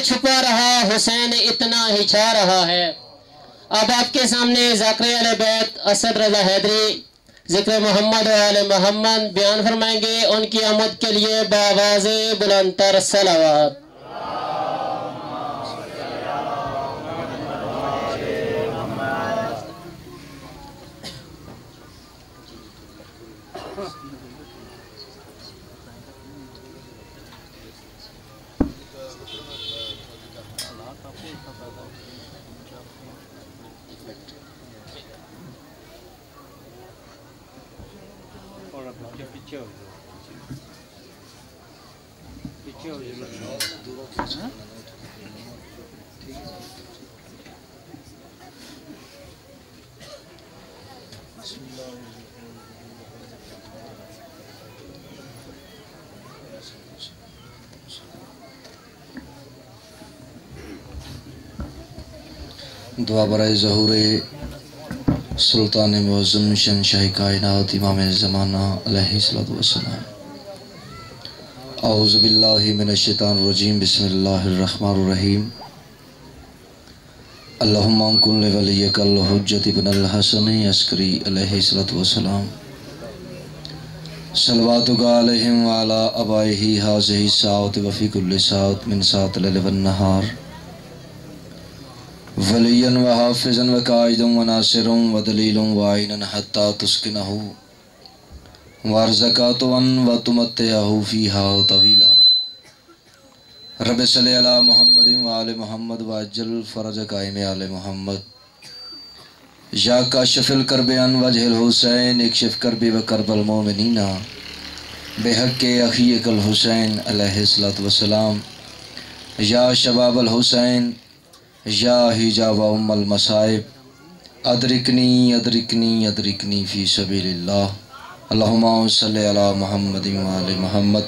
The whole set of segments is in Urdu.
چھپا رہا حسین اتنا ہی چھا رہا ہے۔ اب آپ کے سامنے ذاکر اہل بیت اسد رضا حیدری ذکر محمد و آل محمد بیان فرمائیں گے۔ ان کی آمد کے لیے بآواز بلند تر صلوات۔ دعا برائے ظہور سلطان معظم شہنشاہ کائنات امام زمانہ علیہ السلام۔ اعوذ باللہ من الشیطان الرجیم، بسم اللہ الرحمن الرحیم۔ اللہم انکن لولیک الحجت ابن الحسن عسکری علیہ السلام، صلواتک علیہم وعلی ابائہ ہذہ الساعۃ وفی کل ساعۃ من ساعۃ اللیل والنہار، ولیاً و حافظاً و قائداً و ناصراً و دلیلاً و عیناً حتی تسکنہ وارزقاتاً و تمتعہ فیہا طویلا۔ رب صلی علی محمد و آل محمد و اجل فرج قائم آل محمد۔ یا کاشف الکرب عن وجہ الحسین اکشف کربی و کرب المومنین بحق اخیک الحسین علیہ السلام۔ یا شباب الحسین یا حجاب ام المصائب ادرکنی ادرکنی ادرکنی فی سبیل اللہ۔ اللہم صلی علی محمد و آل محمد۔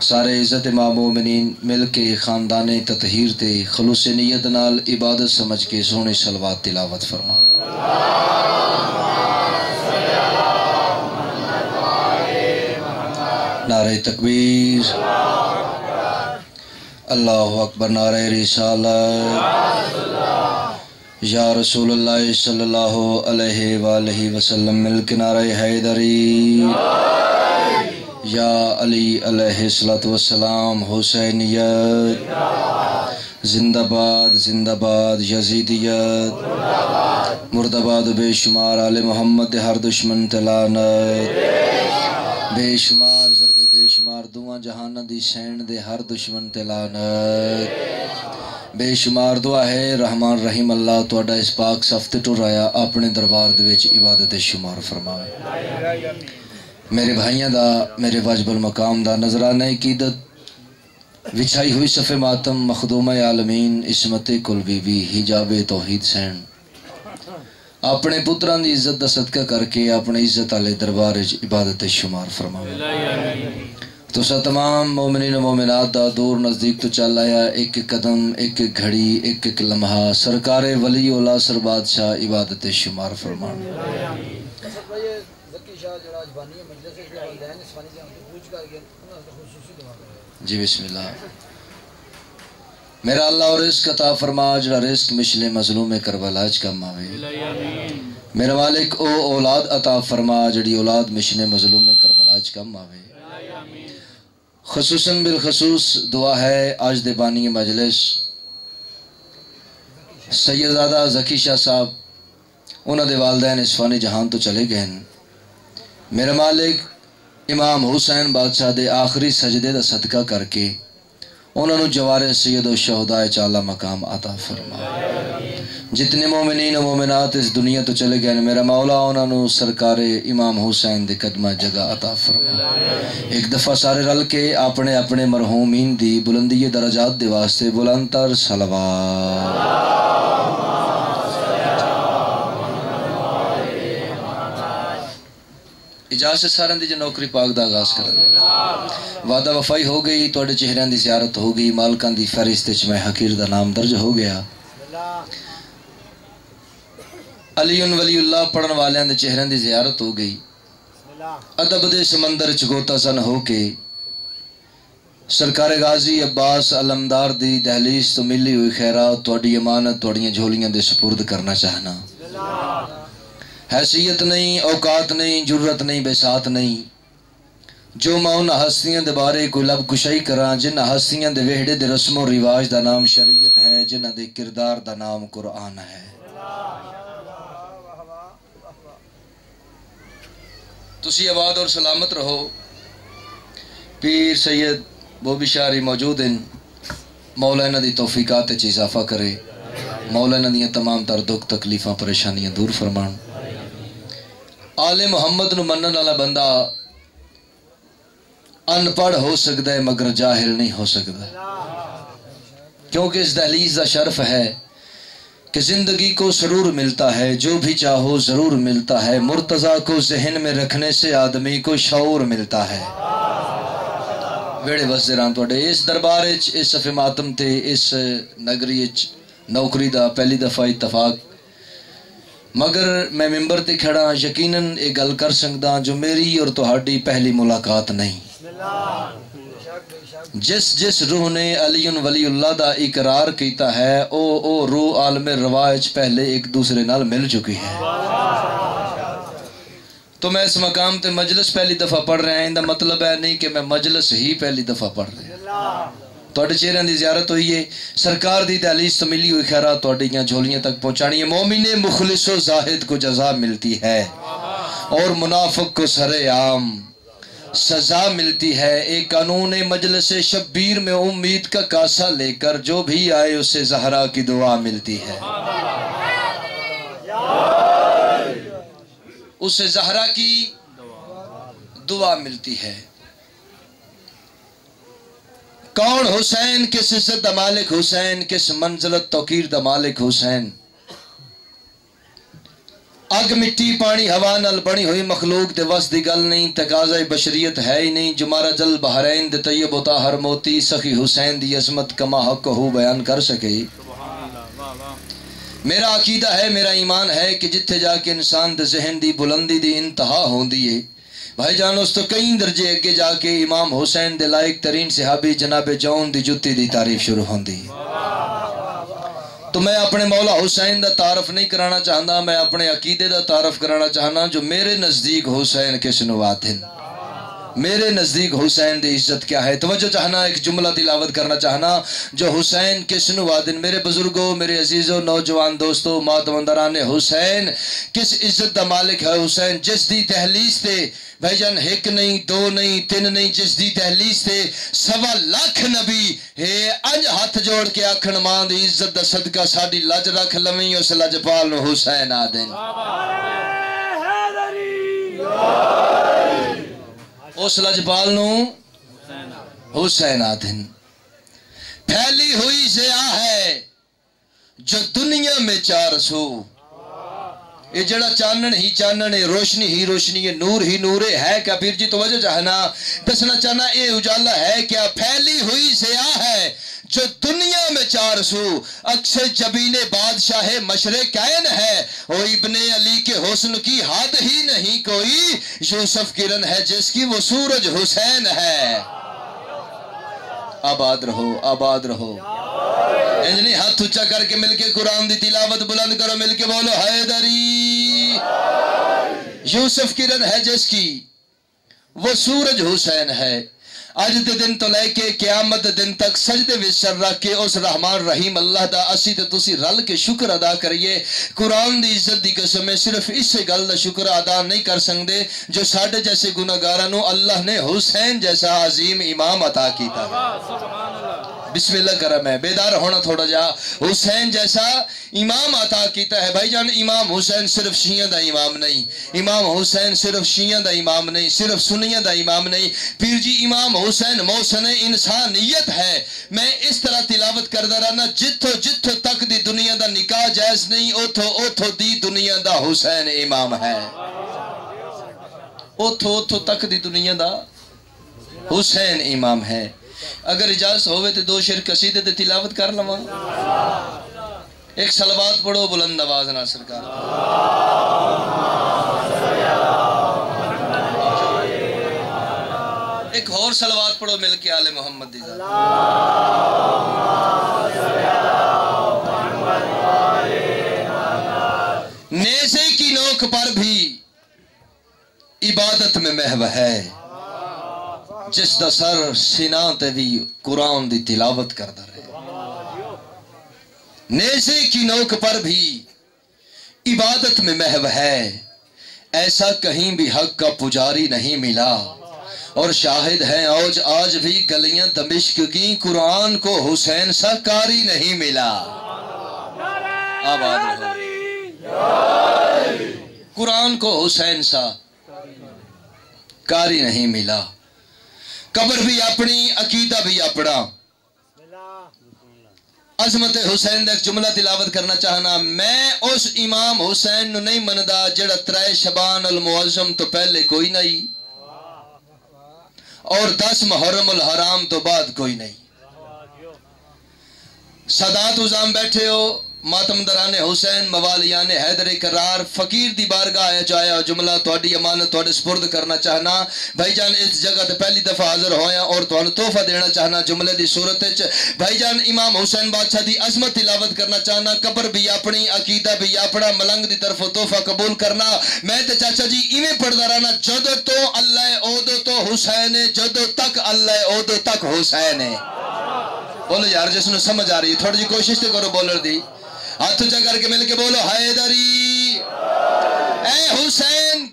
سارے عزت امام مومنین مل کے خاندان تطہیر تے خلوص نیت نال عبادت سمجھ کے سونے صلوات تلاوت فرما۔ نعرہ تکبیر، اللہ اکبر، نعرہ رسالت، یا رسول اللہ صلی اللہ علیہ وآلہ وسلم، مل کے نعرہ حیدری، یا علی علیہ السلام، حسینیت زندہ باد، زندہ باد، یزیدیت مرد آباد، بے شمار آل محمد ہر دشمن تلانت، بے شمار ضرب بے شمار دعا جہان دی سین دے ہر دشمن تلانت، بے شمار دعا ہے رحمان رحیم اللہ توڑا اس پاک صفت ٹرایا اپنے دربار دے وچ عبادت شمار فرمائے۔ میرے بھائیاں دا، میرے واجب المقام دا نظرانہ عقیدت وچھائی ہوئی صف ماتم مخدوم عالمین عصمت کل بی بی حجاب توحید سین اپنے پتران دی عزت دا صدقہ کر کے اپنے عزت والے دربار وچ عبادت شمار فرمائے۔ تو سا تمام مومنین و مومنات دا دور نزدیک تو چل آیا، ایک قدم، ایک گھڑی، ایک لمحہ سرکار ولی اولا سر بادشاہ عبادت شمار فرمان۔ جی بسم اللہ۔ میرا اللہ اور رزق عطا فرما، جڑا رزق مشل مظلوم کربلا اچ کم آوے۔ میرا مالک او اولاد عطا فرما جڑی اولاد مشل مظلوم کربلا اچ کم آوے۔ خصوصاً بالخصوص دعا ہے آج دے بانی مجلس سیدزادہ ذکی شاہ صاحب، انہاں دے والدین اس فانی جہان تو چلے گئے ہیں۔ میرا مالک امام حسین بادشاہ دے آخری سجدے دا صدقہ کر کے انہوں نے جوار سید و شہداء چالا مقام عطا فرما۔ جتنے مومنین و مومنات اس دنیا تو چلے گئے میرا مولا انہوں نے سرکار امام حسین دے قدمہ جگہ عطا فرما۔ ایک دفعہ سارے رل کے اپنے اپنے مرحومین دی بلندی درجات دے واسطے بلند تر صلوات۔ اجازت سارن دی جو نوکری پاک دا آغاز کر دیں۔ وعدہ وفائی ہو گئی، توڑے چہران دی زیارت ہو گئی، مالکان دی فہرست وچ میں حقیر دا نام درج ہو گیا۔ علی ولی اللہ پڑھن والیاں دے چہران دی زیارت ہو گئی۔ ادب دے سمندر چ گوتا سن ہو کے سرکار غازی عباس علمدار دی دہلیز تو ملی ہوئی خیرات تہاڈی امانت تہاڈیاں جھولیاں دے سپرد کرنا چاہنا. حیثیت نہیں، اوقات نہیں، جرت نہیں، بساط نہیں. جو میں ان ہستیاں دے بارے کوئی لب کشائی کراں جنہ ہستیاں دے وہڑے دے رسم و رواج دا نام شریعت ہے، جنہ دے کردار دا نام قرآن ہے. تسی آباد اور سلامت رہو. پیر سید بوبی شاعری موجود ہیں. مولا انہاں دی توفیقات وچ اضافہ کرے. مولا انہاں دیاں تمام تر دکھ تکلیفاں پریشانیاں دور فرمان. آل محمد نو منن والا بندہ ان پڑھ ہو سکتا ہے مگر جاہل نہیں ہو سکتا، کیونکہ اس دہلیز کا شرف ہے کہ زندگی کو سرور ملتا ہے، جو بھی چاہو ضرور ملتا ہے. مرتضیٰ کو ذہن میں رکھنے سے آدمی کو شعور ملتا ہے. ویڑے وزیراں توڑے اس دربار اس صفِ ماتم تے اس نگری نوکری دا پہلی دفعہ اتفاق، مگر میں ممبر تے کھڑا یقیناً ایک گل کر سکدا جو میری اور تہاڈی پہلی ملاقات نہیں. جس روح نے علی ولی اللہ دا اقرار کیتا ہے او روح عالم روایج پہلے ایک دوسرے نال مل چکی ہے. تو میں اس مقام تے مجلس پہلی دفعہ پڑھ رہا ہوں، ان دا مطلب ہے نہیں کہ میں مجلس ہی پہلی دفعہ پڑھ رہا. تواڈے چہرے دی زیارت ہوئی ہے، سرکار دی دہلیز تو ملی ہوئی خیرات تواڈیاں جھولیاں تک پہنچانی ہے. مومن مخلص و زاہد کو جزا ملتی ہے اور منافق کو سرے عام سزا ملتی ہے. ایک قانون مجلس شبیر میں امید کا کاسا لے کر جو بھی آئے اسے زہرا کی دعا ملتی ہے. اسے زہرا کی دعا ملتی ہے. کون حسین، کس عزت دا مالک حسین، کس منزلت توقیر دا مالک حسین. اگ مٹی پانی ہوا نال بنی ہوئی مخلوق دے وس دی گل نہیں، تقاضا بشریت ہے ہی نہیں. جمارہ جل بحرین دے طیب و طاہر موتی سخی حسین دی عظمت کما حق ہو بیان کر سکے. میرا عقیدہ ہے، میرا ایمان ہے کہ جتھے جا کے انسان دے ذہن دی بلندی دی انتہا ہوندی ہے بھائی جان، اس تو کئی درجے اگے جا کے امام حسین دے لائق ترین صحابی جناب جون دی جتی دی تعریف شروع ہوندی. تو میں اپنے مولا حسین دا تعارف نہیں کرانا چاہتا، میں اپنے عقیدے دا تعارف کرانا چاہنا جو میرے نزدیک حسین کس نوات ہیں. میرے نزدیک حسین دی عزت کیا ہے. توجہ چاہنا، ایک جملہ تلاوت کرنا چاہنا جو حسین کس نوات ہیں. میرے بزرگوں، میرے عزیزوں، نوجوان دوستوں، ماتمندران حسین کس عزت دا مالک ہے حسین. جس دی تحلیز تے بھائی جان ایک نہیں، دو نہیں، تین نہیں، جس دی تحلیز تے 1.25 لاکھ نبی ہے انج ہاتھ جوڑ کے آکھن ماں دی عزت دا صدقہ ساڈی لج رکھ لویں اس لجپال نو حسین آدن. اس لجپال نو حسین آدن. پھیلی ہوئی سیاہ ہے جو دنیا میں 4 سو. یہ جڑا چانن ہی چانن ہے، روشنی ہی روشنی ہے، نور ہی نور ہے. کیا پیر جی توجہ چاہنا، دسنا چاہنا اے اجالا ہے کیا. پھیلی ہوئی سیاہ ہے جو دنیا میں 4 سو. اکثر جبین بادشاہ مشرقین ہے، وہ ابن علی کے حسن کی حد ہی نہیں کوئی. یوسف کرن ہے جس کی وہ سورج حسین ہے. آباد رہو، آباد رہو. انجنی ہاتھ اچھا کر کے مل کے قرآن دی تلاوت بلند کرو، مل کے بولو حیدری. یوسف کرن ہے جس کی وہ سورج حسین ہے. اج دے دن تو لے کے قیامت دن تک سجدے وچ سر رکھ کے اس رحمان رحیم اللہ دا اسی تے تسی رل کے شکر ادا کریے. قرآن دی عزت دی قسم ہے صرف اس گل دا شکر ادا نہیں کر سکدے جو ساڈے جیسے گناہگاراں نو اللہ نے حسین جیسا عظیم امام عطا کیتا ہے. بسم اللہ کرم ہے، بیدار ہونا تھوڑا جا. حسین جیسا امام عطا کیتا ہے. بھائی جان امام حسین صرف شیعہ دا امام نہیں، امام حسین صرف شیعہ دا امام نہیں، صرف سنیہ دا امام نہیں. پیر جی امام حسین محسن انسانیت ہے. میں اس طرح تلاوت کردا رہنا، جتھو تک دی دنیا دا نکاح جائز نہیں اوتھو دی دنیا دا حسین امام ہے. اوتھو تک دی دنیا دا حسین امام ہے. اگر اجازت ہوئے تو 2 شعر قصیدے تے تلاوت کر لواں. ایک صلوات پڑھو بلند آواز نال سرکار. ایک اور صلوات پڑھو مل کے آل محمد دی ذات نیزے کی نوک پر بھی عبادت میں محو ہے جس دا سر سینہ تے بھی قرآن دی تلاوت کردا رہے نیزے کی نوک پر بھی عبادت میں محو ہے ایسا کہیں بھی حق کا پجاری نہیں ملا اور شاہد ہیں آج بھی گلیاں دمشق کی قرآن کو حسین سا کاری نہیں ملا آباد رہو قرآن کو حسین سا کاری نہیں ملا قبر بھی اپنی عقیدہ بھی اپنا عظمت حسین دا ایک جملہ تلاوت کرنا چاہنا میں اس امام حسین نو نہیں مندا جڑا 3 شبان المعظم تو پہلے کوئی نہیں اور 10 محرم الحرام تو بعد کوئی نہیں سادات عظام بیٹھے ہو ماتم دران حسین موالیان حیدر کرار فقیر دی بارگاہ آیا جایا جملہ تواڈی امانت تواڈے سپرد کرنا چاہنا بھائی جان اس جگہ تے پہلی دفعہ حاضر ہویا اور تانوں تحفہ دینا چاہنا جملے دی صورت وچ بھائی جان امام حسین بادشاہ دی عظمت تلاوت کرنا چاہنا قبر بھی اپنی عقیدہ بھی اپنا ملنگ دی طرف تحفہ قبول کرنا میں تے چاچا جی ایویں پڑھدا رہنا جدوں تو اللہ اودوں تو حسین جدوں تک اللہ اودوں تک حسین ہے بولو یار جس نو سمجھ آ رہی ہے تھوڑی جی کوشش تے کرو بولر دی ہاتھ اونچا کر کے مل کے بولو حیدری اے حسین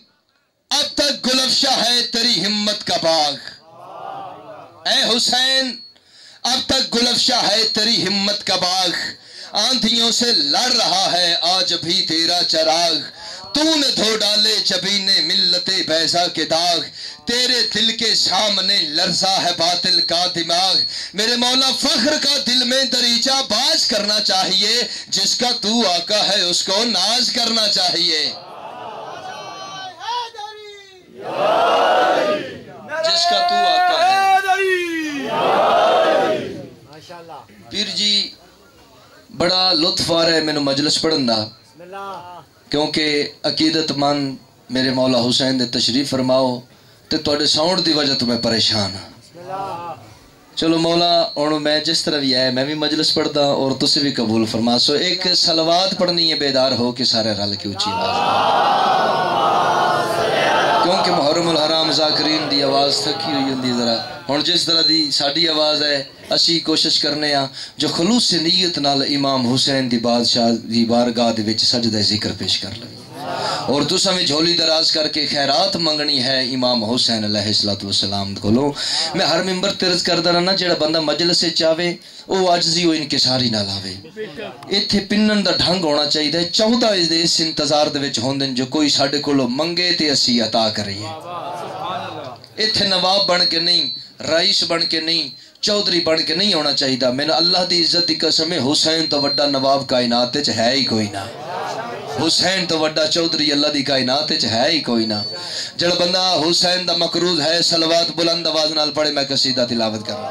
اب تک گلفشہ ہے تیری ہمت کا باغ اے حسین اب تک گلفشہ ہے تیری ہمت کا باغ آندھیوں سے لڑ رہا ہے آج بھی تیرا چراغ تو نے دھو ڈالے جبینے ملت بیضا کے داغ تیرے دل کے سامنے لرزا ہے باطل کا دماغ میرے مولا فخر کا دل میں دریچہ باز کرنا چاہیے جس کا تو آقا ہے اس کو ناز کرنا چاہیے جس کا تو آقا ہے پیر جی بڑا لطف آ رہا ہے میں نے مجلس پڑھن دا کیونکہ عقیدت مند میرے مولا حسین دے تشریف فرماؤ تے توڑے ساؤنڈ دی وجہ تو میں پریشان ہاں چلو مولا اور میں جس طرح بھی آئے میں بھی مجلس پڑھتا اور تسی بھی قبول فرما سو ایک صلوات پڑھنی ہے بیدار ہو کے سارے رل کے اونچی آواز کیونکہ محرم الحرام ذاکرین دی آواز تھکی ہوئی ہوندی ذرا ہن جس طرح دی ساڈی آواز ہے اسی کوشش کرنے ہاں جو خلوص نیت نال امام حسین دی بادشاہ دی بارگاہ دے وچ سجدہ ذکر پیش کر لگی اور تو سمیں جھولی دراز کر کے خیرات منگنی ہے امام حسین علیہ السلام کولو میں ہر ممبر ترز کردا رہنا جڑا بندہ مجلس سے چاہے او عاجزی و انکساری نہ لاوے ایتھے پنن دا ڈھنگ ہونا چاہیے 14 اس انتظار دے وچ ہوندن جو کوئی ساڈے کولو منگے تے اسی عطا کریے ایتھے نواب بن کے نہیں رئیس بن کے نہیں چودھری بن کے نہیں ہونا چاہیے میں نے اللہ دی عزت دی قسم حسین تو وڈا نواب کائنات وچ ہے ہی کوئی نہ حسین تو وڈا چودھری اللہ دی کائنات وچ ہے ہی کوئی نہ جڑا بندہ حسین دا مقروض ہے صلوات بلند آواز نال پڑھے میں قصیدہ تلاوت کروں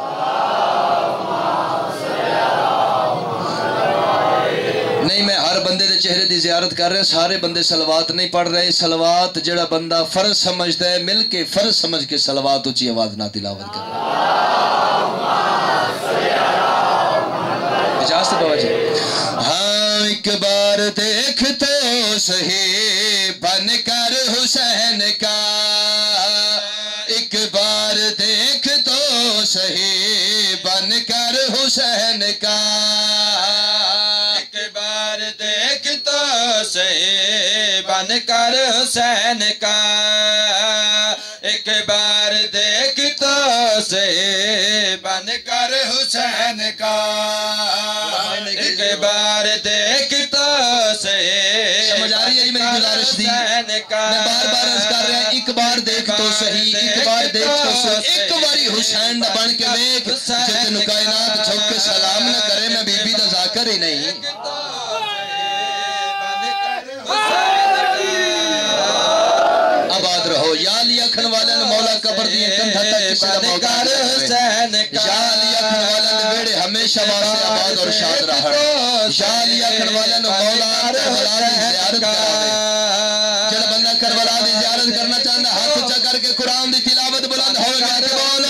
نہیں میں ہر بندے دے چہرے دی زیارت کر رہے سارے بندے صلوات نہیں پڑھ رہے صلوات جڑا بندہ فرض سمجھتا ہے مل کے فرض سمجھ کے صلوات اونچی آواز نہ تلاوت کر اجازت بابا جی ہاں ایک بار دیکھ تو صحیح بن کر حسین کا ایک بار دیکھ تو صحیح بن کر حسین کا ایک بار دیکھ تو صحیح بن کر حسین کا ایک بار دیکھ تو صحیح بن کر حسین کا ایک بار دیکھ تو صحیح سمجھ آ رہی ہے میری گزارش دی میں بار بار عرض کر رہا ہوں ایک بار دیکھ تو صحیح ایک بار دیکھ تو صحیح ایک باری حسین دا بن کے دیکھ جتن کائنات چھوک کے سلام نہ کرے میں بی بی دا ذاکر ہی نہیں آباد رہو یا علی اکھن والے نے مولا قبر دی کندھا تک کسی دا موقع یا علی اکھن والے نے بیڑے ہمیشہ واسے آباد اور شاد رہا یا علی اکھن والے نے مولا کربلا دی زیارت کراوے جڑا بندہ کربلا دی زیارت کرنا چاہتا ہاتھ اونچا کر کے قرآن دی تلاوت بلند ہو گیا کہ بولو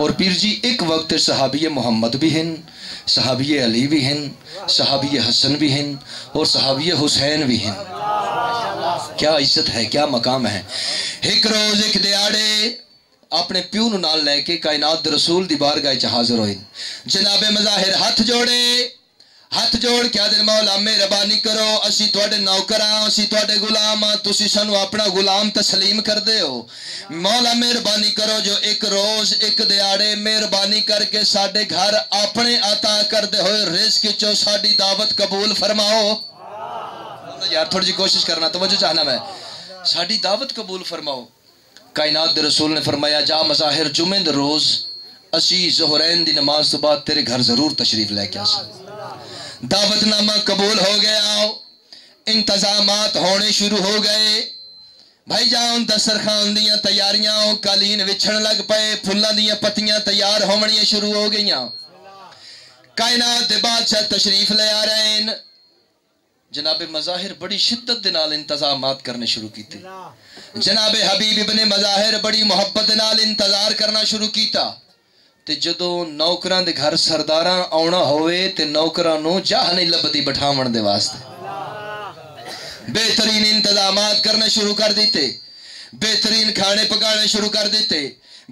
اور پیر جی ایک وقت صحابی محمد بھی ہیں، صحابی علی بھی ہیں، صحابی حسن بھی ہیں اور صحابی حسین بھی ہیں. کیا عزت ہے، کیا مقام ہے. ایک روز ایک دیاڑے اپنے پیو نو نال لے کے کائنات دے رسول دی بارگاہ چ حاضر ہوئے. جناب مظاہر ہاتھ جوڑے، ہاتھ جوڑ کے آدھے مولا مہربانی کرو، اسی تواڈے نوکر ہاں، اسی تواڈے غلام ہاں، تسی سانو اپنا غلام تسلیم کر دے ہو. مولا مہربانی کرو جو ایک روز ایک دیاڑے مہربانی کر کے ساڈے گھر اپنے عطا کر دے ہوئے رزق چو ساڈی دعوت قبول فرماؤ. یار تھوڑی جی کوشش کرنا، توجہ چاہنا میں، ساڈی دعوت قبول فرماؤ. کائنات دے رسول نے فرمایا جا مظاہر جمعے دے روز اسی ظہرین دی نماز تو بعد تیرے گھر ضرور تشریف لے کے آسا. دعوت نامہ قبول ہو گیا، انتظامات ہونے شروع ہو گئے. بھائی جان دسترخوان دیاں تیاریاں، قالین وچھن لگ پئے، پھلاں دیاں پتیاں تیار ہونیاں شروع ہو گئیاں. کائنات دے بادشاہ تشریف لے آ رہے ہیں. جناب مظاہر بڑی شدت دے نال انتظامات کرنے شروع کیتے. جناب حبیب ابن مظاہر بڑی محبت نال انتظار کرنا شروع کیتا. تے جدوں نوکراں دے گھر سرداراں آونا ہوئے تے نوکراں نو جاہ نہیں لبدی بٹھاون دے واسطے بہترین انتظامات کرنے شروع کر دیتے، بہترین کھانے پکانے شروع کر دیتے،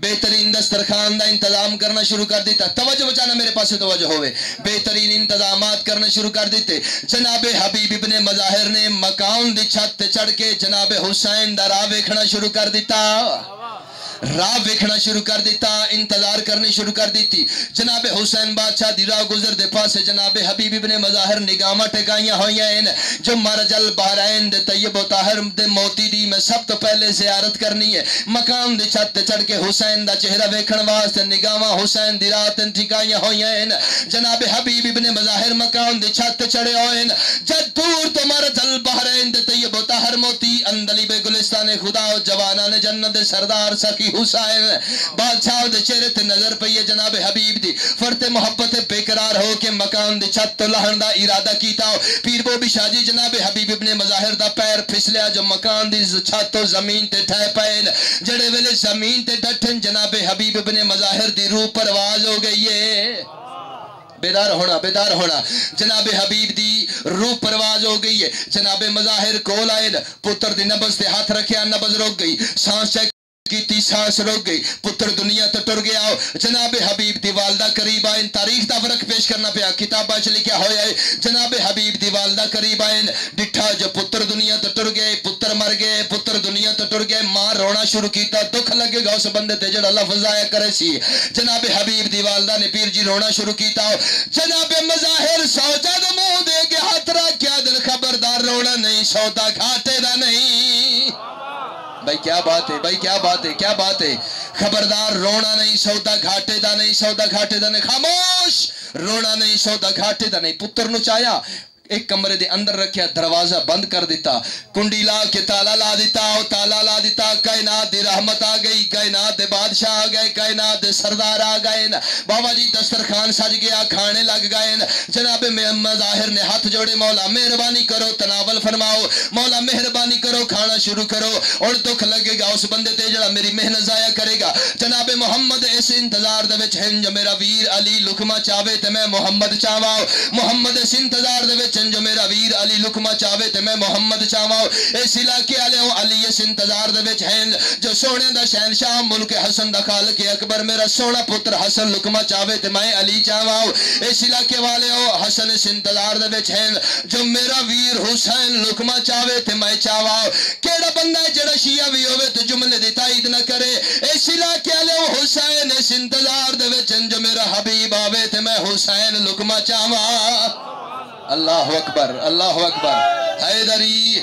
بہترین دسترخوان دا انتظام کرنا شروع کر دیتا. توجہ بچانا میرے پاس توجہ ہوئے. بہترین انتظامات کرنا شروع کر دیتے. جناب حبیب ابن مظاہر نے مکان دی چھت چڑھ کے جناب حسین دا راہ ویکھنا شروع کر دیتا، راہ ویکھنا شروع کر دیتا، انتظار کرنی شروع کر دیتی. جناب حسین بادشاہ دی راہ گزر دے پاسے جناب حبیب ابن مظاہر نگاہاں ٹکائیاں ہوئیاں ہیں جو مرج البحرین دے طیب و طاہر دے موتی دی میں سب تو پہلے زیارت کرنی ہے. مقام دی چھت چڑھ کے حسین دا چہرہ ویکھن واسطے نگاہاں حسین دی راہ تے ٹکائیاں ہوئیاں ہیں. جناب حبیب ابن مظاہر مقام دی چھت چڑھے ہوئے ہیں. جد دور تو مرج البحرین دے طیب و طاہر موتی اندلی بے گلستان خدا و جوانان جنت دے سردار سکی حسین بادشاہ دے چہرے تے نظر پئی جناب حبیب دی فرت محبت بے قرار ہو کے مکان دی چھت تو لہن دا ارادہ کیتا. پیر بوبی شاہ جی جناب حبیب ابن مظاہر دا پیر پھسلیا جو مکان دی چھت تو زمین تے ٹھہ پئے. جڑے ویلے زمین تے ڈٹھن جناب حبیب ابن مظاہر دی روح پرواز ہو گئی ہے. بیدار ہونا، بیدار ہونا. جناب حبیب دی روح پرواز ہو گئی ہے. جناب مظاہر کول آئے، پتر دی نبض تے ہاتھ رکھیا، نبض رک گئی. سانس چیک کیتی، سانس رک گئی. پتر دنیا تو ٹر گیا. جناب حبیب دی والدہ قریب آئین. تاریخ دا فرق پیش کرنا پیا، کتابہ چ لکھیا ہویا ہے. جناب حبیب دی والدہ قریب آئین. ڈٹھا جو پتر دنیا تو ٹر گئے، پتر مر گئے، پتر دنیا تو ٹر گئے. ماں رونا شروع کیتا. دکھ لگے گا اس بندے تے جڑا لفظ آیا کرے سی. جناب حبیب دی والدہ نے پیر جی رونا شروع کیتا. جناب مظاہر سوچا دے منہ دے کے ہاتھ رکھیا دل خبردار رونا نہیں، سودا گھاٹے دا نہیں. بھائی کیا بات ہے، بھائی کیا بات ہے، کیا بات ہے. خبردار رونا نہیں، سودا گھاٹے دا نہیں، سودا گھاٹے دا نہیں. خاموش، رونا نہیں، سودا گھاٹے دا نہیں. پتر نو چاہیا ایک کمرے دے اندر رکھیا، دروازہ بند کر دیتا، کنڈی لا کے تالا لا دیتا، تالا لا دیتا. کائنات دی رحمت آ گئی، کائنات دے بادشاہ آ گئے، کائنات دے سردار آ گئے. بابا جی دسترخوان سج گیا، کھانے لگ گئے. جناب مظاہر نے ہاتھ جوڑے، مولا مہربانی کرو تناول فرماؤ، مولا مہربانی کرو کھانا شروع کرو. اور دکھ لگے گا اس بندے تے جڑا میری محنت ضائع کرے گا. جناب محمد اس انتظار دے وچ ہیں جو میرا ویر علی لقمہ چاہے تے میں محمد چاہواں. محمد اس انتظار دے وچ جو میرا ویر علی لقمہ چاہے تے میں محمد چاہواں. اس علاقے والے علی اس انتظار دے وچ ہیں جو سونے دا شہنشاہ ملک حسن دا خالق اکبر میرا سونا پتر حسن لقمہ چاہے تے میں علی چاہواں. اس علاقے والے حسن اس انتظار دے وچ ہیں جو میرا ویر حسین لقمہ چاہے تے میں چاہواں. کیڑا بندہ ہے جڑا شیعہ بھی ہوئے تو جملے دی تائید نہ کرے. اس علاقے والے حسین اس انتظار دے وچ ہیں جو میرا حبیب آوے تے میں حسین لقمہ چاہواں. اللہ اکبر، اللہ اکبر. حیدری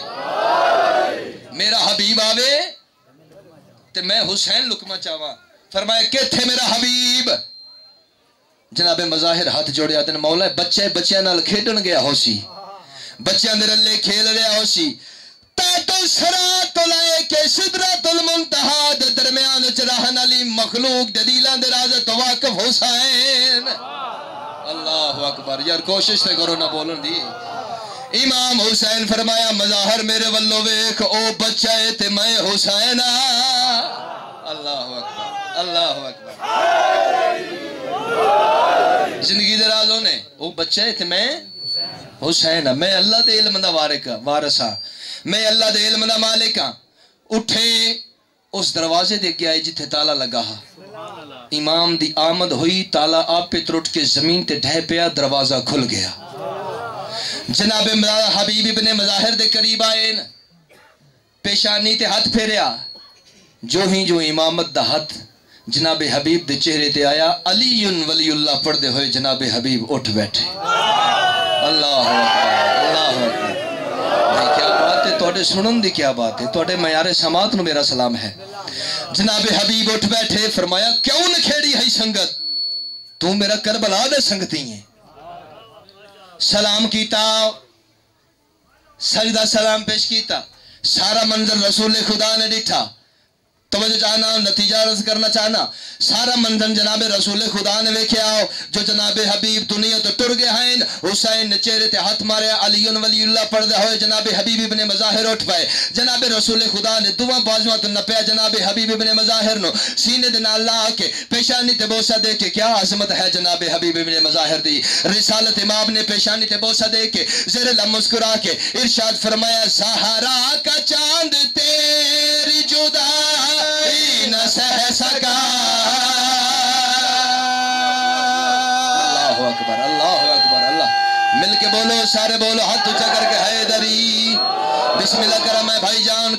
میرا حبیب آوے تے میں حسین لقمہ چاہواں. فرمایا کہ تھے میرا حبیب. جناب مظاہر ہاتھ جوڑے آتے ہیں، مولا بچے بچیاں نال کھیڈن گیا ہو سی، بچیاں دے رلے کھیل رہا ہو سی. تاتو سرات تو لائے کہ سدرت المنتہا دے درمیان چراہن علی مخلوق دلیلان دے راز تو واقف حسین. اللہ اکبر. یار کوشش سے کرو نہ بولن دی. امام حسین فرمایا مظاہر میرے والو ویکھ او بچہ ہے تے میں حسین. اللہ اکبر، اللہ اکبر. زندگی دے راز ہونے وہ بچہ ہے تے میں حسین ہاں، میں اللہ دے علم دا وارث ہاں، میں اللہ دے علم دا مالک ہاں۔ اٹھے اس دروازے دے گیا جتھے تالا لگا ہا، امام دی آمد ہوئی، تالا آپ پہ ترٹ کے زمین تے ڈھہ پیا، دروازہ کھل گیا۔ جناب حبیب ابن مظاہر دے قریب آئے، پیشانی تے ہاتھ پھیریا، جو امامت دا ہاتھ جناب حبیب دے چہرے تے آیا، علی ولی اللہ پڑھ دے ہوئے جناب حبیب اٹھ بیٹھے۔ اللہ اکبر، اللہ اکبر۔ بھائی کیا بات ہے، توڑے سنن دی کیا بات ہے، توڑے معیار سماعت نو میرا سلام ہے۔ جناب حبیب اٹھ بیٹھے، فرمایا کیوں نکھیڑی ہے سنگت، تو میرا کربلا دے سنگتی ہیں۔ سلام کیتا، سجدہ سلام پیش کیتا، سارا منظر رسول خدا نے ڈٹھا۔ توجہ چاہنا، نتیجہ عرض کرنا چاہنا، سارا منظر جناب رسول خدا نے ویکھیا، جو جناب حبیب دنیا تو ٹر گئے ہیں۔ حسین نے چہرے تے ہاتھ مارے، علی ولی اللہ پڑھدے ہوئے جناب حبیب ابن مظاہر اٹھ پائے۔ جناب رسول خدا نے دعا بازواں تو نپیا جناب حبیب ابن مظاہر نو، سینے دے نال لا کے پیشانی تے بوسہ دے کے، کیا عظمت ہے جناب حبیب ابن مظاہر دی۔ رسالت امام نے پیشانی تے بوسہ دے کے زیر لب مسکرا کے ارشاد فرمایا، زہرا کا چاند تیری جدائی نہ سہ سکا۔ اللہ اکبر، اللہ اکبر، اللہ۔ مل کے بولو، سارے بولو، ہاتھ اونچا کر کے حیدری۔ بسم اللہ کرم ہے بھائی جان۔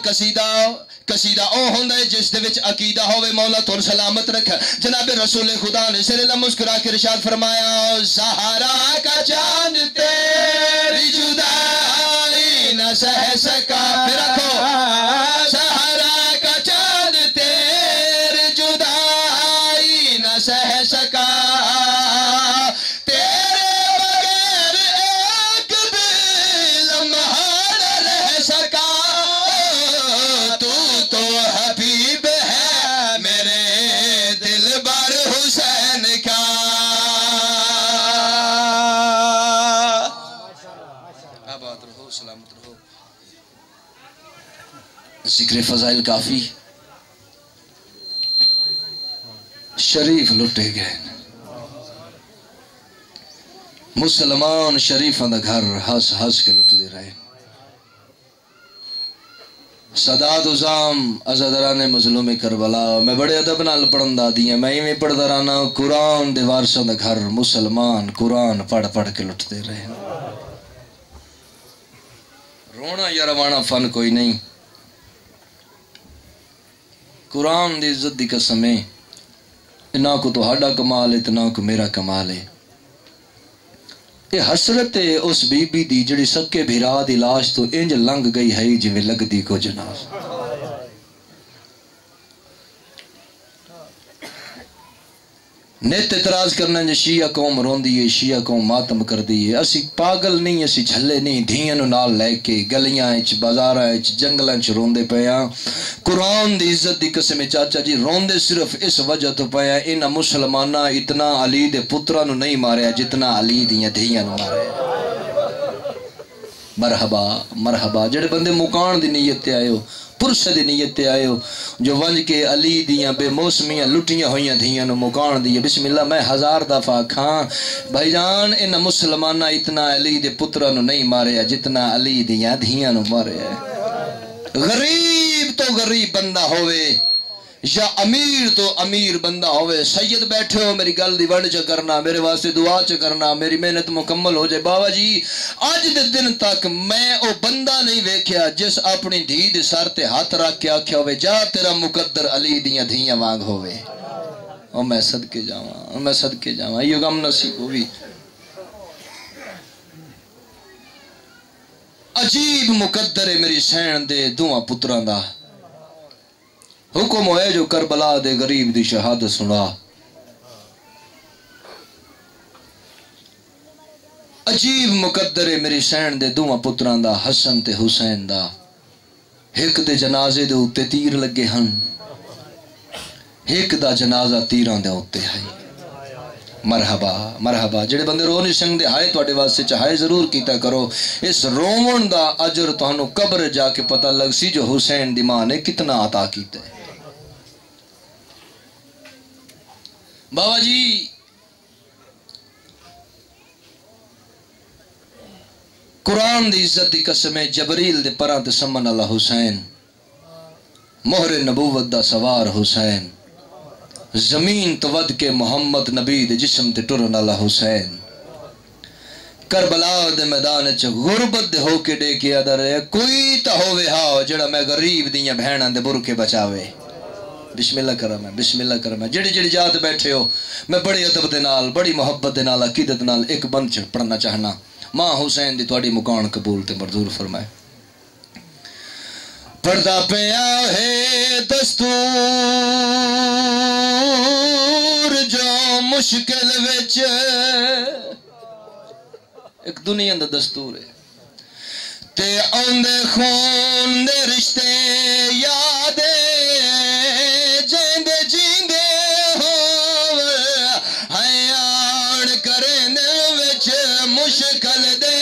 قصیدہ او ہوندا ہے جس دے وچ عقیدہ ہوے، مولا تو سلامت رکھ۔ جناب رسول خدا نے سر لا مسکرا کے ارشاد فرمایا، زہرا کا چاند تیری جدائی نہ سہ سکا۔ پھر رکھو، زہرا کا چاند تیری جدائی نہ سہ سکا، ذکر فضائل کافی، شریف لٹے گئے، مسلمان شریفاں دا گھر ہس ہس کے لٹ دے رہے۔ سادات عظام عزاداران مظلوم کربلا، میں بڑے ادب نال پڑھن دا دیاں، میں ایویں پڑھدا رہنا، قرآن دے وارثاں دا گھر مسلمان قرآن پڑھ پڑھ کے لٹ دے رہے۔ رونا یا روانا فن کوئی نہیں، قرآن دی عزت دی قسم ہے، نہ کو تو ہاڈا کمال ہے تے نہ کو میرا کمال ہے۔ یہ حسرت ہے اس بی بی دی جڑی سکے بھرا دی لاش تو انج لنگ گئی ہے جویں لگدی کو جناز۔ نیت اعتراض کرنا جو شیعہ قوم روندی ہے، شیعہ قوم ماتم کر دی ہے۔ اسی پاگل نہیں، اسی جھلے نہیں، دھیاں نو نال لے کے گلیاں وچ بازاراں وچ جنگلاں وچ روندے پیاں۔ قرآن دی عزت دی قسم چاچا جی روندے صرف اس وجہ تو پیاں، انہاں مسلماناں اتنا علی دے پتراں نو نہیں ماریا جتنا علی دیاں دھیاں نو ماریا۔ مرحبا مرحبا، جڑے بندے مکان دی نیت تے آئے ہو، پرس دی نیت تے آئے ہو، جو ونج کے علی دیاں بے موسمیاں لٹیاں ہوئیاں دھیاں نو مکان دی، بسم اللہ میں ہزار دفعہ کھاں بھائی جان ان مسلمانہ اتنا علی دے پترہ نو نہیں ماریا جتنا علی دیاں دھیاں نو ماریا۔ غریب تو غریب بندہ ہوئے یا امیر تو امیر بندہ ہوئے، سید بیٹھے ہو میری گل دی ونڈ چ کرنا، میرے واسطے دعا چ کرنا، میری محنت مکمل ہو جائے۔ بابا جی آج دے دن تک میں او بندہ نہیں ویکھیا جس اپنی دھی دے سر تے ہاتھ رکھ کے آکھیا ہوئے جا تیرا مقدر علی دیاں دھیاں وانگ ہوئے۔ او میں صدقے جاواں، میں صدقے جاواں، یہ غم نصیب ہوئی۔ عجیب مقدر ہے میری سین دے دعا پتراں دا، حکم ہوئے جو کربلا دے غریب دی شہادت سنا۔ عجیب مقدر ہے میری سین دے دعا پتران دا، حسن تے حسین دا، ایک دے جنازے دے اتے تیر لگے ہن، ایک دا جنازہ تیران دے اتے ہے۔ مرحبا مرحبا، جڑے بندے رو نہیں سنگ دے ہائے توڑے واسطے چاہے ضرور کیتا کرو، اس رومن دا اجر تہانوں قبر جا کے پتہ لگ سی جو حسین دی ماں نے کتنا عطا کیتا ہے۔ بابا جی قرآن دی عزت دی قسم ہے جبریل دے پراں تے سمن والا حسین مہر نبوت دا سوار حسین زمین تو ود کے محمد نبی دے جسم تے ٹرن والا حسین کربلا دے میدان چ غربت دے ہو کے ڈے کے ادر کوئی تا ہوے ہا جڑا میں غریب دیاں بہناں دے برکے بچاوے بسم اللہ کرم ہے بسم اللہ کرم ہے جڑی جڑی جات بیٹھے ہو میں بڑی ادب دے نال بڑی محبت دے نال عقیدت نال ایک بند چ پڑھنا چاہنا ماں حسین دی تواڈی مکان قبول تے منظور فرمائے پڑھدا پیا ہے دستور جو مشکل وچ ایک دنیا دا دستور ہے تے اوندے خون دے رشتے یاد جیندے جیندے ہووے ہائے آن کرن وچ مشکل دے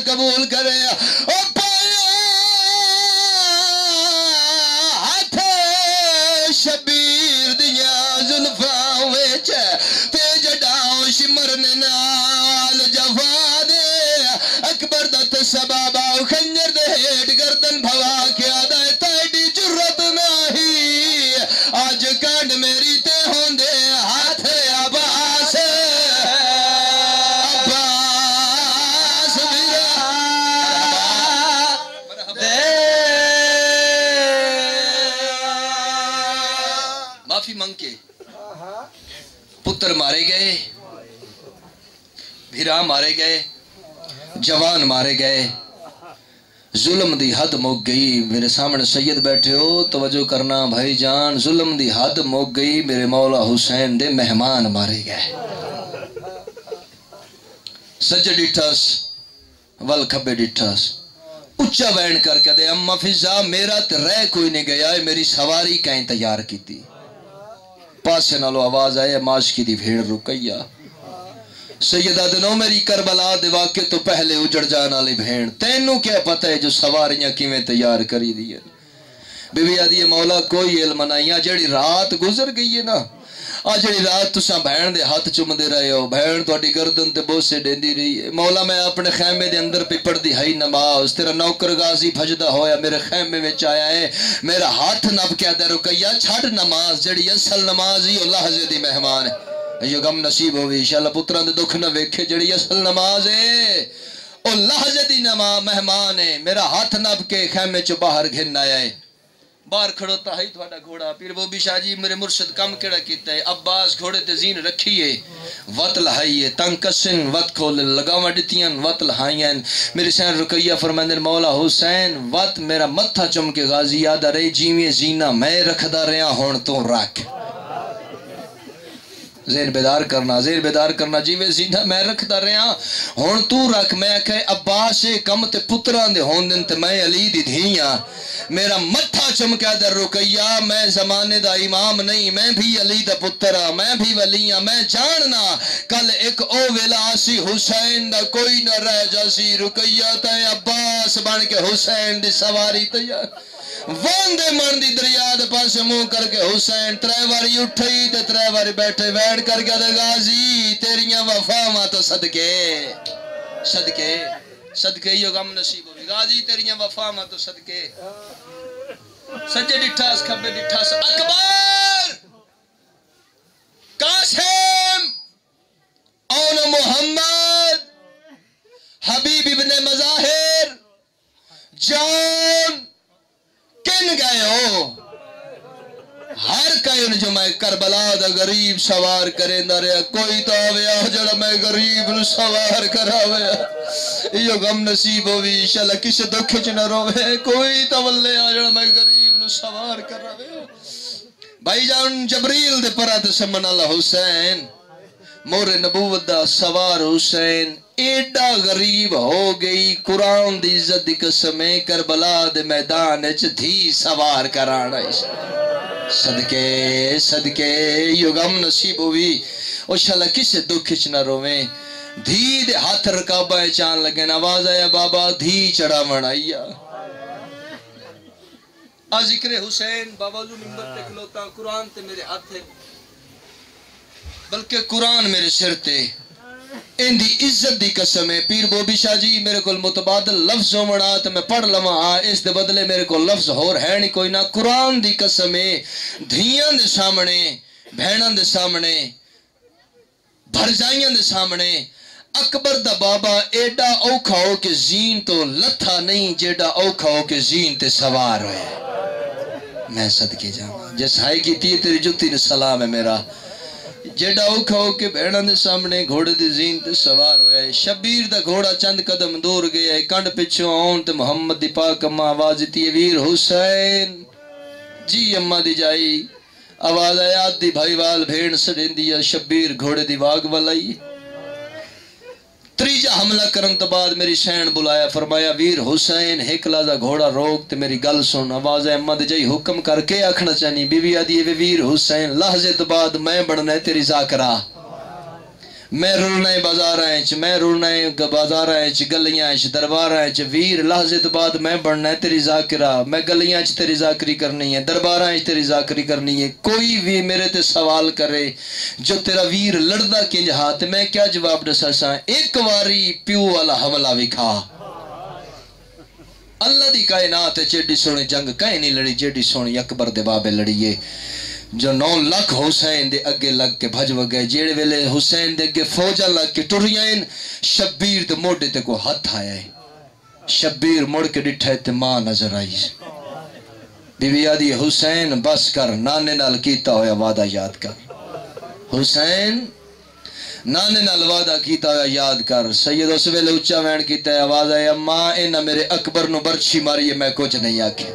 قبول کرے او ہاتھ شبیر دیا زلفاں وچ تے جڈاؤ شمرن نال جفا دے اکبر دت سبابا خنجر دے ہیٹ گردن بھوا کے آدھا تیڈی جرت نہیں آج کانڈ میری تے ہوندے ہاتھ عباس منگ کے پتر مارے گئے بھیرا مارے گئے جوان مارے گئے ظلم دی حد مک گئی میرے سامنے سید بیٹھے ہو توجہ کرنا بھائی جان ظلم دی حد مک گئی میرے مولا حسین دے مہمان مارے گئے سجے ڈٹھاس ول کھبے ڈٹھاس اچھا بین کر کے دے اما فضا میرا تے رہ کوئی نہیں گیا ہے میری سواری کہیں تیار کی تھی پاسے نالو آواز آئے ماشکی دی بھیڑ رکیا سیدہ دنوں میری کربلا دے واقع تو پہلے اجڑ جانا لی بھیڑ تینوں کیا پتہ ہے جو سواریاں کیویں تیار کری دی ہے بی بی آدھی مولا کوئی علم نہیں جڑی رات گزر گئی ہے نا آج جڑی رات تساں بہن دے ہاتھ چم دے رہے ہو بہن تواڈی گردن تے بوسے ڈیندی رہی ہے مولا میں اپنے خیمے دے اندر پہ پڑھدی ہائی نماز تیرا نوکر غازی بھجدا ہویا میرے خیمے وچ آیا ہے میرا ہاتھ نب کے دے رکیا چھڑ نماز جڑی اصل نماز ہی اللہ لحظے دی مہمان ہے یہ غم نصیب ہوئی انشاءاللہ پتراں دے دکھ نہ ویکھے جڑی اصل نماز ہے او لحظے دی مہمان ہے میرا ہاتھ نب کے خیمے چ باہر گھن آیا ہے باہر کھڑوتا ہے تھوڑا گھوڑا پیر وہ بھی شاہ جی میرے مرشد کم کیڑا کیتا ہے عباس گھوڑے تے زین رکھیے وط لہائیے تنگ کسن وط کھول لگاواں ڈتیاں وط لہائیاں میری سین رکیہ فرماندن مولا حسین وط میرا متھا چم کے غازی یاد آ رہی جیویں زینہ میں رکھدا رہا ہون تو رکھ ذہن بیدار کرنا جیویں زینہ میں رکھدا رہا ہون تو رکھ میں کہ عباس کم تے پتران دے ہون دن تے میں علی دی دھیاں میرا متھا چمکا در رکیا میں زمانے دا امام نہیں میں بھی علی دا پترا میں بھی ولیاں میں جاننا کل ایک او ویلا سی حسین دا کوئی نہ رہ جاسی رکیا تے عباس بن کے حسین دی سواری تیار واندے من دی دریا دے پاس منہ کر کے حسین 3 واری اٹھئی تے 3 واری بیٹھے ویڑ کر کے دے غازی تیریاں وفاواں تو صدقے صدقے صدقے یہ غم نصیب ہوئی غازی تیریاں وفاواں تو صدقے سجے ڈٹھا اس کھبے ڈٹھا اس اکبر قاسم اون محمد حبیب ابن مظاہر جان کن گئے ہو ہر کائن جو میں کربلا دا غریب سوار کریں دا رہا کوئی تو آویا جڑا میں غریب نو سوار کراویا یہ غم نصیب ہوئی انشاءاللہ کسے دکھ نہ روے کوئی تو ولے جڑا میں غریب نو سوار کراویا بھائی جان جبریل دے پرات سمن اللہ حسین مور نبوت دا سوار حسین ایڈا غریب ہو گئی قرآن دی عزت دی قسمیں کربلا دے میدان اچ دھی سوار کرانا صدقے صدقے یہ غم نصیب ہوئی انشاءاللہ کسے دکھ نہ رویں دھی دے ہاتھ رکابہ چان لگے نواز آیا بابا دھی چڑھا منائیا ذکر حسین بابا جو ممبر تے کھلوتا قرآن تے میرے ہاتھ ہے بلکہ قرآن میرے سر تے ان دی عزت دی قسم ہے پیر بوبی شاہ جی میرے کو متبادل لفظ ہونا تو میں پڑھ لواں اس دے بدلے میرے کو لفظ ہور ہے نہیں کوئی نہ قرآن دی قسم ہے دھیاں دے سامنے بہناں دے سامنے بھرجائیاں دے سامنے اکبر دا بابا ایڈا اوکھا ہو کہ زین تو لتھا نہیں جیڈا اوکھا ہو کہ زین تے سوار ہوئے میں صدقے جاؤں جس ہائی کی تیری جتی نے سلام ہے میرا جیڑا اوکھا ہو کے بہناں دے سامنے گھوڑے دی زین تے سوار ہویا ہے شبیر دا گھوڑا چند قدم دور گیا ہے کنڈ پچھو آن تے محمد دی پاک اماں آواز دی ویر حسین جی اماں دی جائی آواز آیات دی بھائی وال بھیڑ سڑین دیا شبیر گھوڑے دی واگ والائی تریجا حملہ کرن تو بعد میری سین بلایا فرمایا ویر حسین ایک لازہ گھوڑا روک تے میری گل سن آواز احمد جائی حکم کر کے آکھنا چاہنی بی بی آدھی ویر حسین لحظے تو بعد میں بڑھنا ہے تیری ذاکرہ میں رولنا ہے بازار آئیں میں رولنا ہے بازار آئیں گلیاں آئیں دربار آئیں ویر لحظے تو بعد میں بڑھنا ہے تیری ذاکرہ میں گلیاں آئیں تیری ذاکری کرنی ہے دربار آئیں تیری ذاکری کرنی ہے کوئی بھی میرے تے سوال کرے جو تیرا ویر لڑدا کنج ہاتھ میں کیا جواب دسا سا ایک واری پیو والا حملہ وکھا اللہ دی کائنات چیڈی سونی جنگ کہیں نہیں لڑی جیڈی سونی اکبر دے بابے لڑیے جو 9 لاکھ حسین دے اگے لگ کے بھج وگئے جیڑے ویلے حسین دے اگے فوجہ لگ کے ٹریاں شبیر دے موڑے تے کو ہاتھ آیا ہے شبیر مڑ کے ڈٹھائے تے ماں نظر آئی بی بی آدھی حسین بس کر نانے نال کیتا ہویا وعدہ یاد کر حسین نانے نال وعدہ کیتا ہویا یاد کر سید اس ویلے اچھا وین کیتا ہے آواز آیا ماں اینا میرے اکبر نو برچھی ماری ہے میں کچھ نہیں آکھے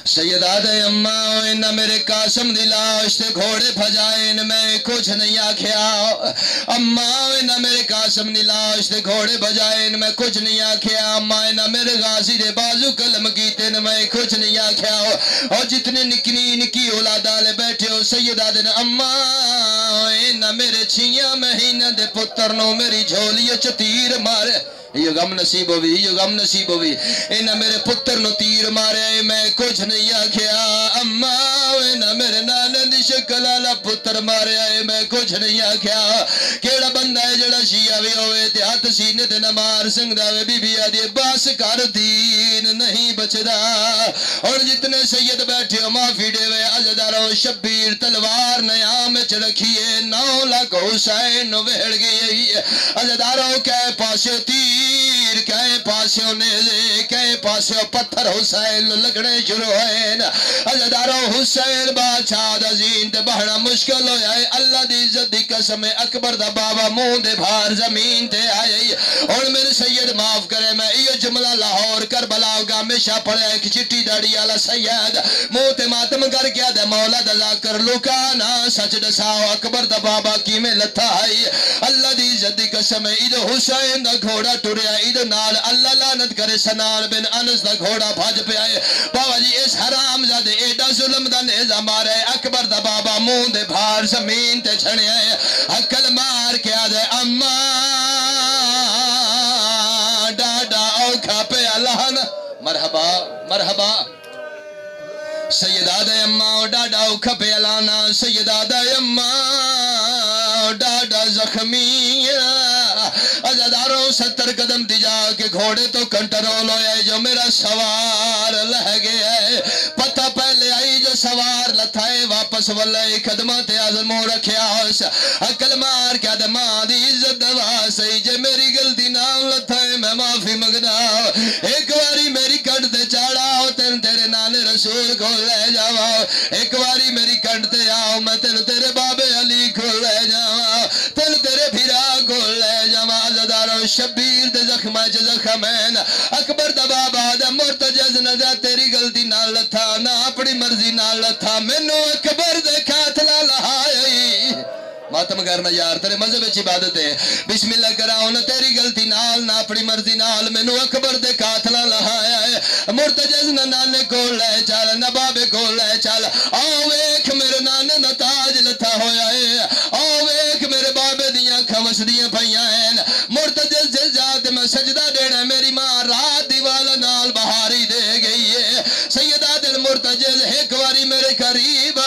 سید آدھے اماں اینا میرے قاسم دی لاش تے گھوڑے بھجائیں میں کچھ نہیں آکھیا اماں اینا میرے قاسم دی لاش تے گھوڑے بھجائیں میں کچھ نہیں آکھیا اماں اینا میرے غازی دے بازو قلم کیتے میں کچھ نہیں آکھیا اور جتنے نکنی نکی اولادہ لے بیٹھے ہو سید آدھے اماں اینا میرے 6 مہینہ دے پتر نو میری جھولی تیر مارے یہ غم نصیب ہوئی یہ غم نصیب ہوئی انہاں میرے پتر نو تیر مارے میں کچھ نہیں آکھیا اماں انہاں میرے نانے دی شکل والا پتر مارے میں کچھ نہیں آکھیا کیڑا بندہ ہے جڑا شیعہ وی ہوئے تے ہاتھ سینے تے نہ مار سکدا وے بی بی آدھی بس کر دین نہیں بچدا اور جتنے سید بیٹھے ہو معافی دے وے عزدارو شبیر تلوار نیام وچ رکھیے 9 لاکھ حسین نو وہڑ گئی عزدارو کہے پاسے تیر کہیں پاسیوں نیزے کہیں پاسیوں پتھر حسین لگنے شروع ہوئے عزدارو حسین بادشاہ دا زین تے بہنا مشکل ہو جائے اللہ دی عزت دی قسم اکبر دا بابا منہ دے بھار زمین تے آئی اور میرے سید معاف کرے میں یہ جملہ لاہور کربلا گا ہمیشہ پڑھے ایک چٹی داڑی والا سید منہ تے ماتم کر کے دے مولا دا ذکر لکانا سچ دساؤ اکبر دا بابا کی میں لتھا آئی اللہ دی عزت دی قسم ادھر حسین دا گھوڑا ٹریا ادھر نال اللہ لعنت کرے سنان بن انس دا گھوڑا بھاج پہ آئے بابا جی اس حرام زادے ایڈا ظلم دا نیزہ مارے اکبر دا بابا منہ دے بھار زمین تے چھڑے آئے حکل مار کے آدھے اماں ڈاڈا اوکھا پہ اللہ مرحبا مرحبا سیدہ دے اماں ڈاڈا اوکھا پہ الانا سیدہ دے اماں ڈاڈا زخمی عزاداروں 70 قدم دی جا کے گھوڑے تو کنٹرول ہویا جو میرا سوار لہ گیا ہے پتہ پہلے آئی جو سوار لتھائے واپس واللہ خدمات اعظم رکھیا عقل مار کیا دے ماں دی عزت دوا سی جے میری غلطی نام لتھائے میں معافی مگنا ایک واری میری کنڈ تے چاڑا تین تیرے نانے رسول کو لے جاؤ ایک واری میری کنڈ تے آؤ میں تین تیرے بابے علی کو لے جاؤ تین تیرے بھیرا کو لے جاؤ عزاداروں شبیر دے زخمہ چے زخمین اکبر دا بابا دا مرتجز نہ تیری غلطی نہ لتھا نہ اپنی مرضی نہ لتھا مینوں اکبر دے کاتلا لہائی ماتم کرنا یار تیرے مذہب اچھی عبادت ہے بسم اللہ کراؤ نہ تیری غلطی نال نہ اپنی مرضی نال مینوں اکبر دے کاتلا لہایا ہے مرتجز نہ نانے کو لے چال نہ بابے کو لے چال آؤ ایک میرے نانے نہ تاج لتھا ہویا ہے آؤ ایک میرے بابے دیاں کھوس دیاں پھائیاں ہیں مرتجز سے ذات میں سجدہ دینا میری ماں رات دیوالا نال بہاری دے گئی ہے سیدہ دل مرتجز ایک واری میرے قریب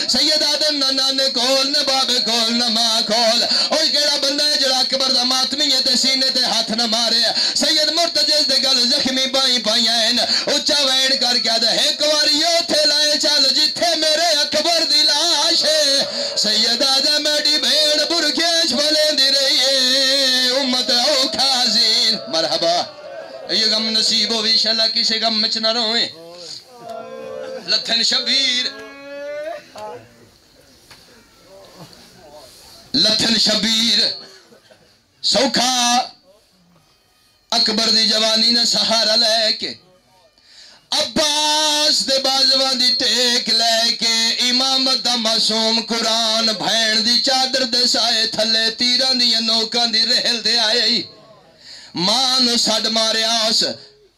سیدہ دل نہ نانے کول نہ بابے کول نہ ماں کول اوہ کیڑا بندہ ہے جڑا اکبر دا ماتمی ہے تے سینے تے ہاتھ نہ مارے سید مرتجز دے گل زخمی بائیں پائیاں ہیں اچھا وین کر کیا دے ایک واری یو تھے لائے چل جتھے میرے اکبر دی لاش ہے سیدہ دے میڈی بھیڑ برکیش بھلیں دی رہی ہے امت اوکھا زین مرحبا یہ غم نصیب ہوئی انشاءاللہ کسی غم مچ نہ روئیں لتھن شبیر لتھن شبیر سوکھا اکبر دی جوانی نے سہارا لے کے عباس دے بازوان دی ٹیک لے کے امامت دا معصوم قرآن بھین دی چادر دے سائے تھلے تیران دی نوکان دی رہل دے آئی ماں نو ساڑ مارے آس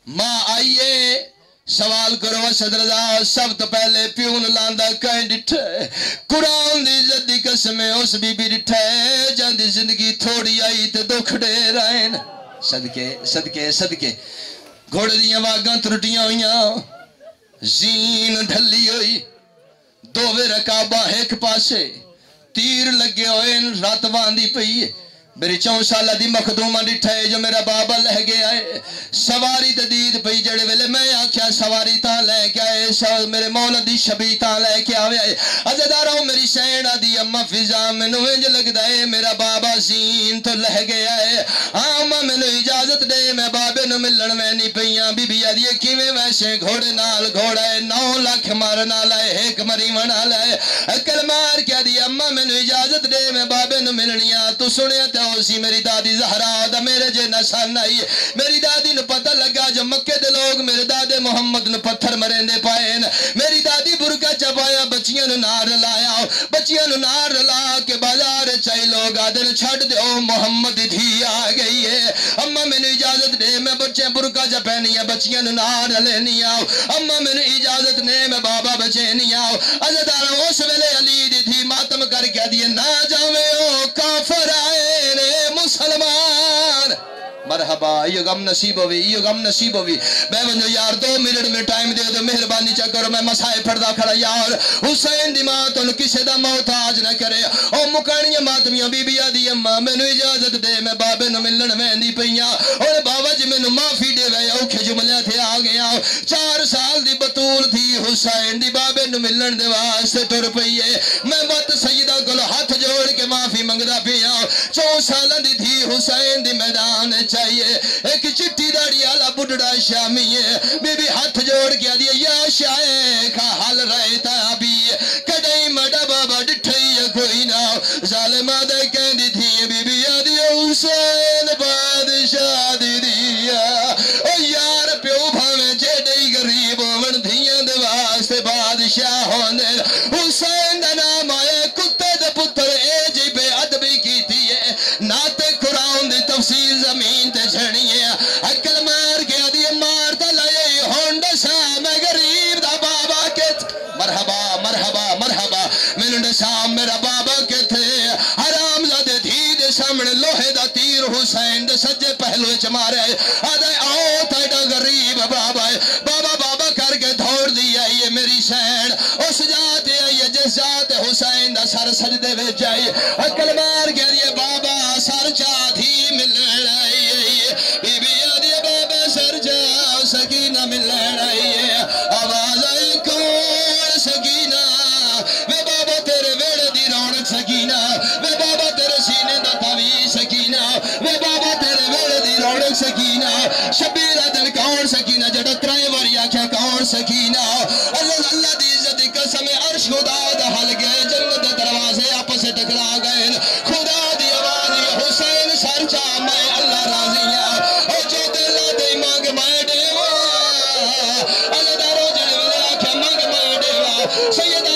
ماں آئیے سوال کرو اسد رضا سب تو پہلے پیون لاندہ کہیں ڈٹھے قرآن دی عزت دی قسمیں اس بی بی ڈٹھے جان دی زندگی تھوڑی آئی تے دکھ دے رہن صدقے صدقے صدقے گھوڑے دیاں واگاں ترٹیاں ہوئیاں زین ڈھلی ہوئی دووے رکابہ ایک پاسے تیر لگے ہوئے رات باندھی پئی میری 4 سالہ دی مخدومہ ڈٹھائے جو میرا بابا لہ گیا ہے سواری تدید پئی جڑے ویلے میں آکھیا سواری تاں لے کے آئے میرے مولا دی شبی تاں لے کے آوے آئے عزداروں میری سینہ دی اممہ فضا میں نوینج لگ دائے میرا بابا زین تو لہ گیا ہے اممہ میں نو اجازت دے میں بابے نو ملن میں نہیں پئیاں بی بی آدھیے کیویں ویسے گھوڑے نال گھوڑا ہے 9 لاکھ مارنا لائے ایک مریمنا لائے اکل مار کیا دی اممہ میں نو اجازت دے میں بابے نو ملنیاں تو سنے اسی میری دادی زہرا دا میرے جے نسان آئی میری دادی نو پتہ لگا جو مکہ دے لوگ میرے دادے محمد نو پتھر مرندے پائیں میری دادی برکا چپایا بچیاں نو نار لایا بچیاں نو نار لا کے بازار چاہی لوگ آدن چھڑ دے او محمد دھی آ گئی ہے اممہ میں نے اجازت دے میں بچے برکا چپینی ہے بچیاں نو نار لینی آؤ اممہ میں نے اجازت دے میں بابا بچینی آؤ عزداروں اس ویلے علی دی تھی ماتم کر کے دیئے نہ جاوے او کافر آئے مسلمان مرحبا یہ غم نصیب ہوئی یہ غم نصیب ہوئی میں ونجو یار 2 منٹ میں ٹائم دے دو مہربانی چا کرو میں مسائے پردہ کھڑا یار حسین دی ماں تو کسے دا محتاج نہ کرے او مکانیاں ماتمیاں بی بی آدھی اممہ میں نو اجازت دے میں بابے نو ملن میں نہیں پئیاں اور بابا جی میں نو معافی دے وے اوکھے جملے تھے آ گیا 4 سال دی بطول تھی حسین دی بابے نو ملن دے واسطے ٹر پئیے میں بات سیدہ کو ہاتھ جوڑ کے معافی منگدا پیا 4 سالہ دی تھی حسین دی میدان چاہیے ایک چٹی داڑی آلہ بڑھڑا شامی ہے بی بی ہاتھ جوڑ گیا دیا یا شائخ حال رہتا ابھی کڑائی مڈا بابا ڈٹھائی کوئی ناو ظالمہ دے کہندی تھی بی بی آدیا حسین بادشاہ دی دیا او یار پیو بھاویں جیڑی غریب من دھیاں دے واسطے بادشاہ ہوندے حسین دا نام آئے کتے دے پتر اے جی بے عدبی کی تھی ناتے قرآن دی تفسیر زمین تے جھڑی ہے اکل مار کے آدھی مار تا لائے ہونڈا سا میں غریب دا بابا کے مرحبا مرحبا مرحبا میں سام میرا بابا کے تھے حرام زادے دھی دے سامنے لوہے دا تیر حسین دے سجے پہلوے چمارے آدھے آؤ تیڑا غریب بابا بابا بابا کر کے دھوڑ دیا یہ میری سین سر سجدے وچ جائی عقل مار کے دیے بابا سر چا تھی ملن آئی بی بی آدھی بابا سر چا سکینہ ملن آئی آواز آئی کون سکینہ وے بابا تیرے ویڑے دی رونق سکینہ وے بابا تیرے سینے دا تعویذ سکینہ وے بابا تیرے ویڑے دی رونق سکینہ شبیرہ دل کون سکینہ جڑا ترائے واری آکھیا کون سکینہ اللہ دی عزت دی قسم عرش خدا دا حل گئے جنت دے دروازے آپس سے ٹکرا گئے خدا دی آواز حسین سر چا میں اللہ راضی او جو دل دے مانگ میں دیوا اللہ دا رو جڑے ویلے آکھیا مانگ میں دیوا سیدہ